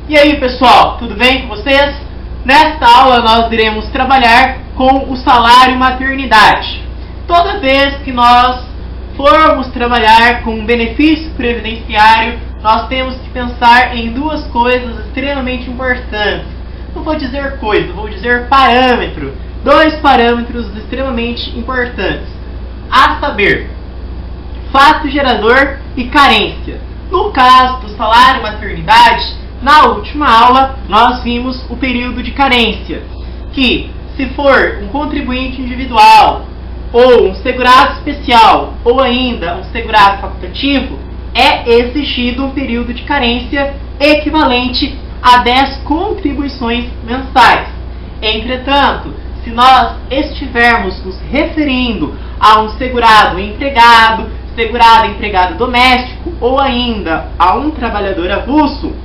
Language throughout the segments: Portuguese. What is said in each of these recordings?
E aí pessoal, tudo bem com vocês? Nesta aula nós iremos trabalhar com o salário maternidade. Toda vez que nós formos trabalhar com um benefício previdenciário, nós temos que pensar em duas coisas extremamente importantes. Não vou dizer coisa, vou dizer parâmetro. Dois parâmetros extremamente importantes. A saber, fato gerador e carência. No caso do salário maternidade, na última aula nós vimos o período de carência, que se for um contribuinte individual, ou um segurado especial, ou ainda um segurado facultativo, é exigido um período de carência equivalente a 10 contribuições mensais. Entretanto, se nós estivermos nos referindo a um segurado empregado, segurado empregado doméstico ou ainda a um trabalhador avulso,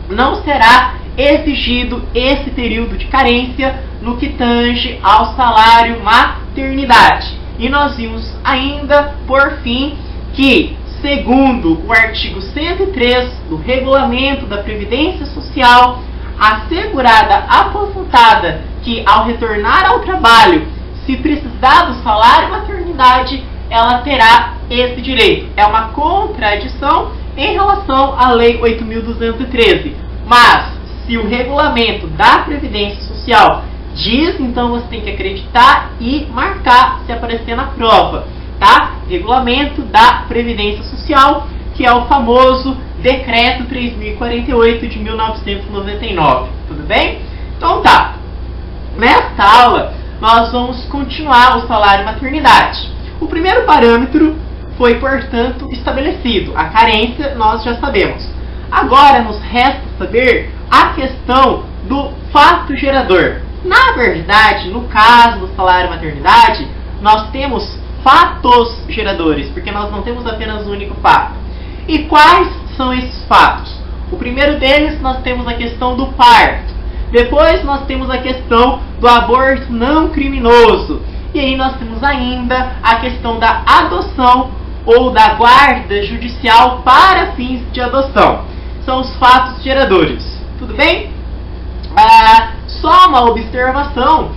não será exigido esse período de carência no que tange ao salário maternidade. E nós vimos ainda, por fim, que, segundo o artigo 103 do Regulamento da Previdência Social, a segurada aposentada que, ao retornar ao trabalho, se precisar do salário maternidade, ela terá esse direito. É uma contradição em relação à Lei 8.213. Mas, se o regulamento da Previdência Social diz, então você tem que acreditar e marcar se aparecer na prova, tá? Regulamento da Previdência Social, que é o famoso Decreto 3048 de 1999. Tudo bem? Então tá. Nesta aula, nós vamos continuar o salário maternidade. O primeiro parâmetro foi, portanto, estabelecido. A carência nós já sabemos. Agora nos resta saber a questão do fato gerador. Na verdade, no caso do salário maternidade, nós temos fatos geradores, porque nós não temos apenas um único fato. E quais são esses fatos? O primeiro deles, nós temos a questão do parto. Depois nós temos a questão do aborto não criminoso. E aí nós temos ainda a questão da adoção ou da guarda judicial para fins de adoção. São os fatos geradores. Tudo bem? Só uma observação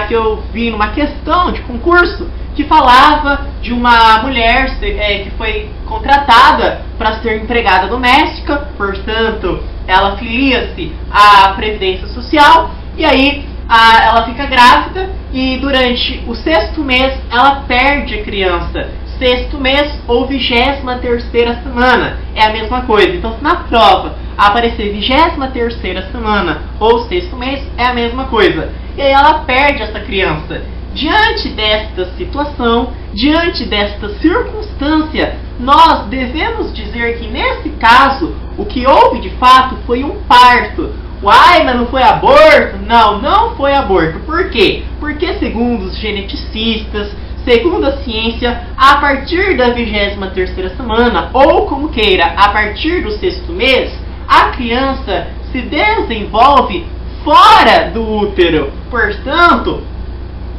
que eu vi numa questão de concurso que falava de uma mulher que foi contratada para ser empregada doméstica, portanto, ela filia-se à Previdência Social, e aí ela fica grávida e durante o 6º mês ela perde a criança. 6º mês ou 23ª semana é a mesma coisa. Então, se na prova aparecer 23ª semana ou 6º mês, é a mesma coisa. E aí ela perde essa criança. Diante desta situação, diante desta circunstância, nós devemos dizer que nesse caso, o que houve de fato foi um parto. Uai, mas não foi aborto? Não, não foi aborto. Por quê? Porque segundo os geneticistas, segundo a ciência, a partir da 23ª semana, ou como queira, a partir do 6º mês, a criança se desenvolve fora do útero. Portanto,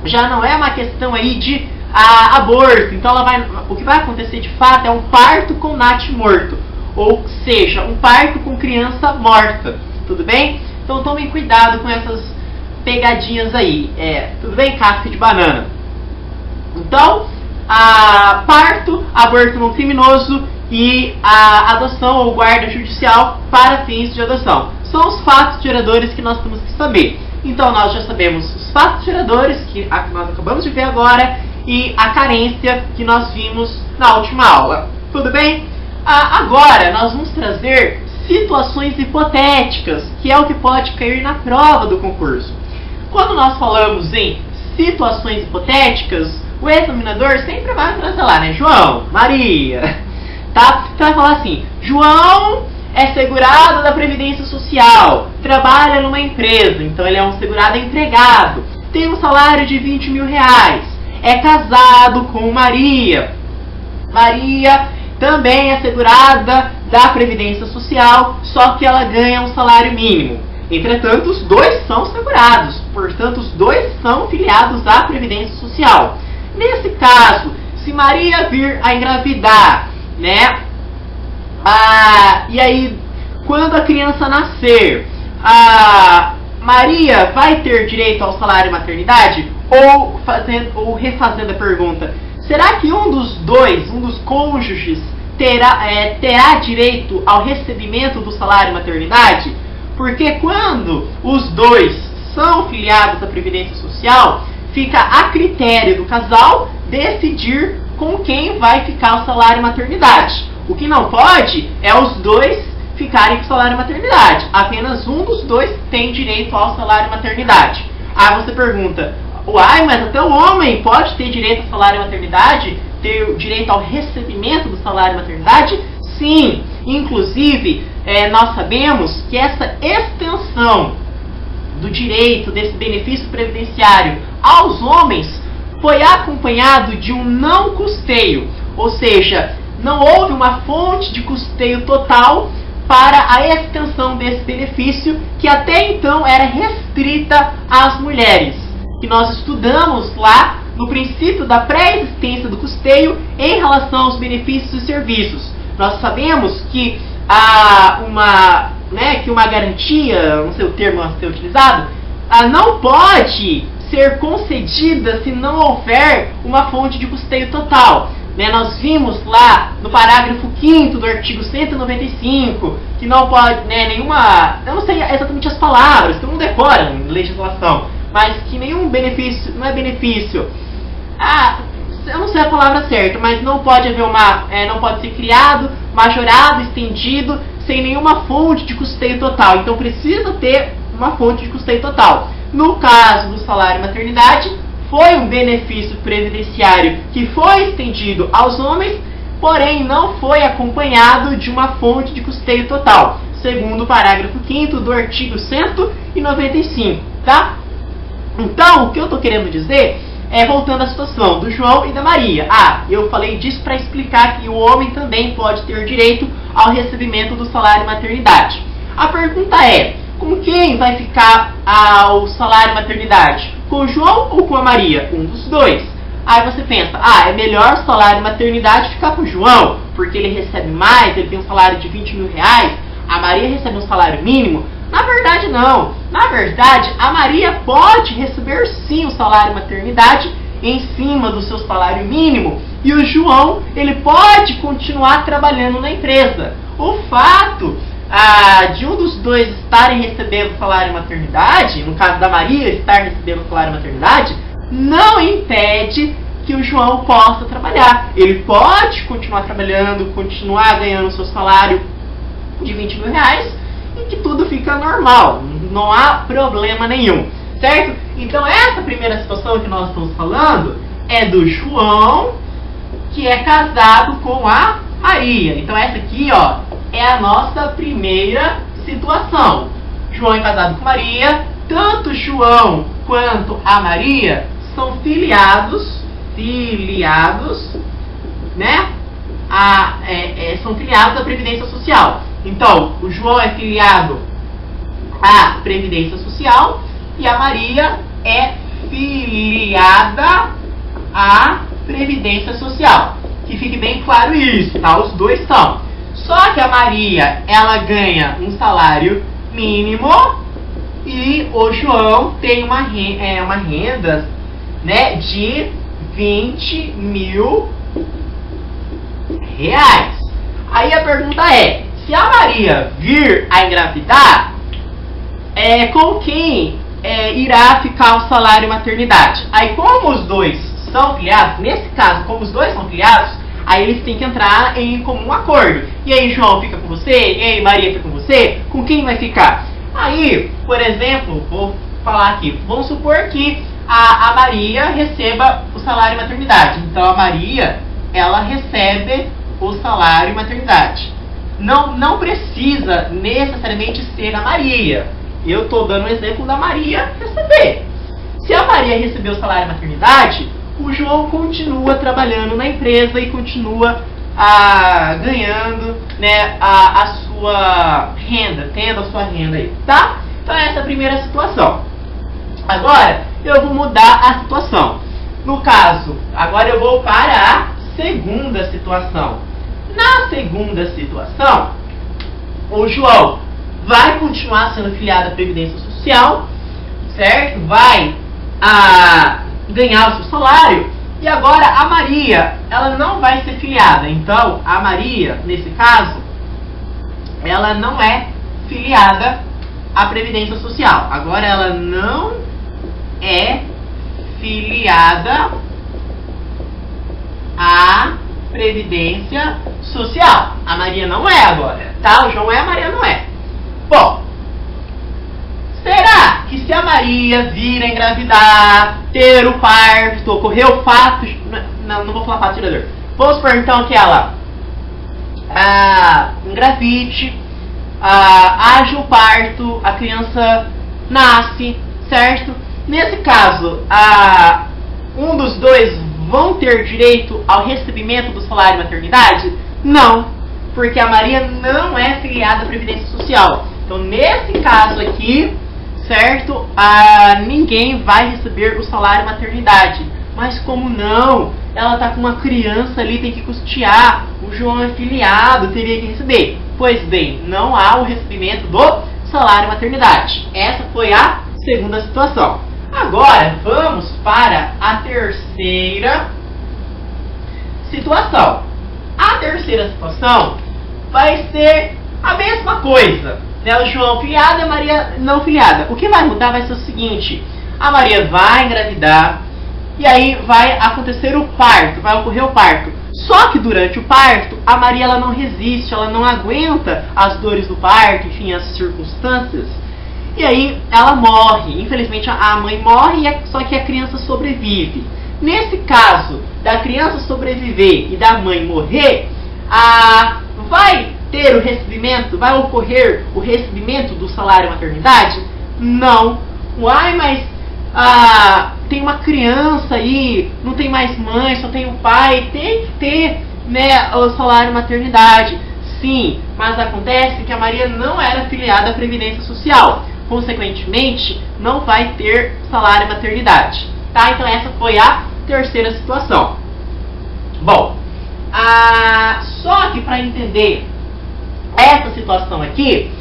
já não é uma questão aí de aborto. Então o que vai acontecer de fato é um parto com natimorto, ou seja, um parto com criança morta. Tudo bem? Então tomem cuidado com essas pegadinhas aí. Tudo bem? Casca de banana. Então, parto, aborto não criminoso e a adoção ou guarda judicial para fins de adoção. São os fatos geradores que nós temos que saber. Então, nós já sabemos os fatos geradores, que nós acabamos de ver agora, e a carência, que nós vimos na última aula. Tudo bem? Agora, nós vamos trazer situações hipotéticas, que é o que pode cair na prova do concurso. Quando nós falamos em situações hipotéticas, o examinador sempre vai trazer lá, né? João, Maria, tá? Então vai falar assim, João é segurado da Previdência Social, trabalha numa empresa, então ele é um segurado empregado, tem um salário de 20 mil reais, é casado com Maria. Maria também é segurada da Previdência Social, só que ela ganha um salário mínimo. Entretanto, os dois são segurados, portanto, os dois são filiados à Previdência Social. Nesse caso, se Maria vir a engravidar, né? E aí quando a criança nascer, a Maria vai ter direito ao salário maternidade? Ou refazendo a pergunta, será que um dos cônjuges terá direito ao recebimento do salário maternidade? Porque quando os dois são filiados à Previdência Social, fica a critério do casal decidir com quem vai ficar o salário maternidade. O que não pode é os dois ficarem com o salário maternidade. Apenas um dos dois tem direito ao salário maternidade. Aí você pergunta, uai, mas até o homem pode ter direito ao salário maternidade? Ter direito ao recebimento do salário maternidade? Sim, inclusive nós sabemos que essa extensão do direito desse benefício previdenciário aos homens foi acompanhado de um não custeio, ou seja, não houve uma fonte de custeio total para a extensão desse benefício, que até então era restrita às mulheres, que nós estudamos lá no princípio da pré-existência do custeio em relação aos benefícios e serviços. Nós sabemos que uma garantia, não sei o termo a ser utilizado, não pode ser concedida se não houver uma fonte de custeio total. Nós vimos lá no parágrafo 5º do artigo 195 que não pode, nenhuma, eu não sei exatamente as palavras, que eu não decoro em legislação, mas que nenhum benefício, não é benefício, eu não sei a palavra certa, mas não pode haver não pode ser criado, majorado, estendido, sem nenhuma fonte de custeio total. Então precisa ter uma fonte de custeio total. No caso do salário maternidade, foi um benefício previdenciário que foi estendido aos homens, porém não foi acompanhado de uma fonte de custeio total, segundo o parágrafo 5º do artigo 195, tá? Então, o que eu estou querendo dizer voltando à situação do João e da Maria. Eu falei disso para explicar que o homem também pode ter direito ao recebimento do salário maternidade. A pergunta é, com quem vai ficar o salário maternidade? Com o João ou com a Maria? Um dos dois. Aí você pensa, é melhor o salário maternidade ficar com o João, porque ele recebe mais, ele tem um salário de 20 mil reais, a Maria recebe um salário mínimo. Na verdade não. Na verdade, a Maria pode receber sim o salário maternidade em cima do seu salário mínimo, e o João, ele pode continuar trabalhando na empresa. O fato de um dos dois estarem recebendo salário maternidade, no caso da Maria estar recebendo salário maternidade, não impede que o João possa trabalhar. Ele pode continuar trabalhando, continuar ganhando o seu salário de 20 mil reais, e que tudo fica normal, não há problema nenhum, certo? Então essa primeira situação que nós estamos falando é do João, que é casado com a Maria. Então essa aqui, é a nossa primeira situação. João é casado com Maria, tanto João quanto a Maria são filiados, né? São filiados à Previdência Social. Então, o João é filiado à Previdência Social e a Maria é filiada à Previdência Social. Que fique bem claro isso, tá? Os dois são. Só que a Maria, ela ganha um salário mínimo e o João tem uma renda, né, de 20 mil reais. Aí a pergunta é, se a Maria vir a engravidar, com quem irá ficar o salário maternidade? Aí como os dois são filiados, nesse caso, como os dois são filiados, aí eles têm que entrar em comum acordo. E aí João fica com você, e aí Maria fica com você, com quem vai ficar? Aí, por exemplo, vou falar aqui, vamos supor que a Maria receba o salário maternidade. Então a Maria, ela recebe o salário maternidade. Não precisa necessariamente ser a Maria. Eu estou dando o exemplo da Maria receber. Se a Maria receber o salário maternidade, o João continua trabalhando na empresa e continua ganhando, né, a sua renda, tendo a sua renda aí, tá? Então essa é a primeira situação. Agora eu vou mudar a situação. No caso, agora eu vou para a segunda situação. Na segunda situação, o João vai continuar sendo filiado à Previdência Social, certo? Vai ganhar o seu salário. E agora a Maria, ela não vai ser filiada. Então, a Maria, nesse caso, ela não é filiada à Previdência Social. Agora ela não é filiada à Previdência Social. A Maria não é agora, tá? O João é, a Maria não é. Bom, será que se a Maria vir a engravidar, ter o parto, ocorrer o fato... Não vou falar fato tirador. Vamos supor então que ela engravide, haja o parto, a criança nasce, certo? Nesse caso, um dos dois vão ter direito ao recebimento do salário maternidade? Não, porque a Maria não é filiada à Previdência Social. Então, nesse caso aqui, certo? Ninguém vai receber o salário maternidade. Mas como não? Ela está com uma criança ali, tem que custear. O João é filiado, teria que receber. Pois bem, não há o recebimento do salário maternidade. Essa foi a segunda situação. Agora, vamos para a terceira situação. A terceira situação vai ser a mesma coisa, né? O João filiado e a Maria não filiada. O que vai mudar vai ser o seguinte: a Maria vai engravidar e aí vai acontecer o parto, vai ocorrer o parto. Só que durante o parto, a Maria ela não resiste, ela não aguenta as dores do parto, enfim, as circunstâncias. E aí ela morre. Infelizmente a mãe morre, só que a criança sobrevive. Nesse caso da criança sobreviver e da mãe morrer, vai ter o recebimento, vai ocorrer o recebimento do salário maternidade? Não. Uai, mas tem uma criança aí, não tem mais mãe, só tem o pai, tem que ter, né, o salário maternidade. Sim, mas acontece que a Maria não era filiada à Previdência Social. Consequentemente, não vai ter salário maternidade. Tá? Então essa foi a terceira situação. Bom, só que para entender essa situação aqui,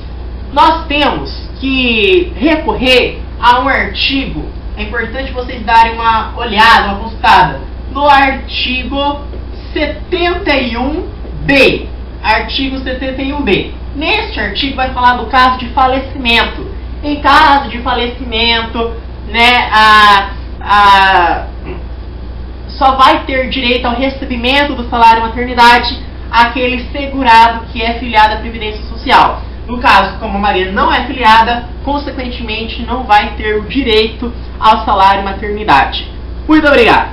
nós temos que recorrer a um artigo. É importante vocês darem uma olhada, uma consultada no artigo 71B. Artigo 71B. Neste artigo vai falar do caso de falecimento. Em caso de falecimento, né, só vai ter direito ao recebimento do salário maternidade aquele segurado que é filiado à Previdência Social. No caso, como a Maria não é filiada, consequentemente não vai ter o direito ao salário maternidade. Muito obrigado!